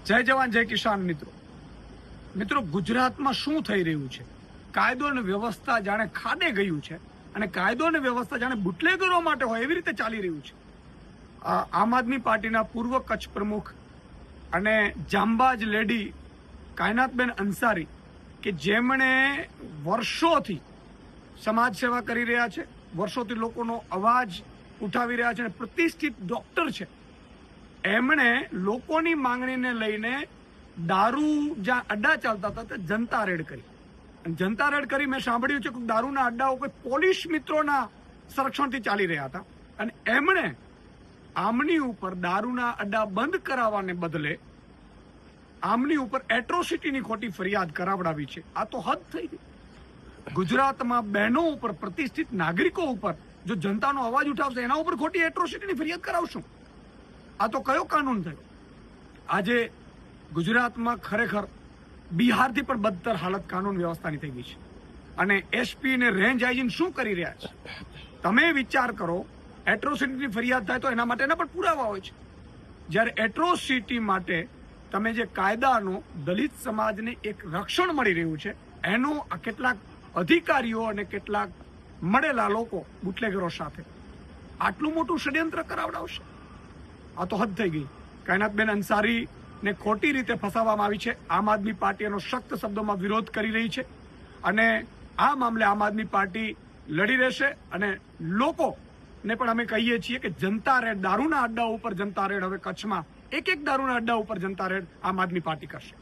જય જવાન જય કિસાન મિત્રો ગુજરાતમાં શું થઈ રહ્યું છે? કાયદો અને વ્યવસ્થા જાણે ખાડે ગયું છે અને કાયદો અને વ્યવસ્થા જાણે બુટલેગરો માટે હોય એવી રીતે ચાલી રહ્યું છે. આમ આદમી પાર્ટીના પૂર્વ કચ્છ પ્રમુખ અને જાંબાજ લેડી કાયનાતબેન અંસારી કે જેમણે વર્ષોથી સમાજ સેવા કરી રહ્યા છે, વર્ષોથી લોકોનો અવાજ ઉઠાવી રહ્યા છે અને પ્રતિષ્ઠિત ડોક્ટર છે, એમણે લોકોની માંગણીને લઈને દારૂ જ્યાં અડ્ડા ચાલતા હતા તે જનતા રેડ કરી. જનતા રેડ કરી મેં સાંભળ્યું છે કે દારૂના અડ્ડાઓ કોઈ પોલીસ મિત્રોના સંરક્ષણથી ચાલી રહ્યા હતા અને એમણે આમની ઉપર દારૂના અડ્ડા બંધ કરાવવાને બદલે આમની ઉપર એટ્રોસિટીની ખોટી ફરિયાદ કરાવડાવી છે. આ તો હદ થઈ ગઈ. ગુજરાતમાં બહેનો ઉપર, પ્રતિષ્ઠિત નાગરિકો ઉપર જો જનતાનો અવાજ ઉઠાવશે એના ઉપર ખોટી એટ્રોસિટીની ફરિયાદ કરાવશું? આ તો કયો કાનૂન થયો? આજે ગુજરાતમાં ખરેખર બિહારથી પણ બદતર હાલત કાનૂન વ્યવસ્થાની થઈ ગઈ છે અને એસપી ને રેન્જ આઈજી શું કરી રહ્યા છે? તમે વિચાર કરો, એટ્રોસિટીની ફરિયાદ થાય તો એના માટેના પણ પુરાવા હોય છે. જ્યારે એટ્રોસિટી માટે તમે જે કાયદાનો દલિત સમાજને એક રક્ષણ મળી રહ્યું છે એનો આ કેટલાક અધિકારીઓ અને કેટલાક મળેલા લોકો બુટલેગરો સાથે આટલું મોટું ષડયંત્ર કરાવડાવશે? આ તો હદ થઈ ગઈ. કાયનાતબેન અંસારી ને ખોટી રીતે ફસાવવામાં આવી છે. આમ આદમી પાર્ટી એનો સખ્ત શબ્દોમાં વિરોધ કરી રહી છે અને આ મામલે આમ આદમી પાર્ટી લડી રહેશે અને લોકોને પણ અમે કહીએ છીએ કે જનતા રેડ, દારૂના અડ્ડા ઉપર જનતા રેડ, હવે કચ્છમાં એક દારૂના અડ્ડા ઉપર જનતા રેડ આમ આદમી પાર્ટી કરશે.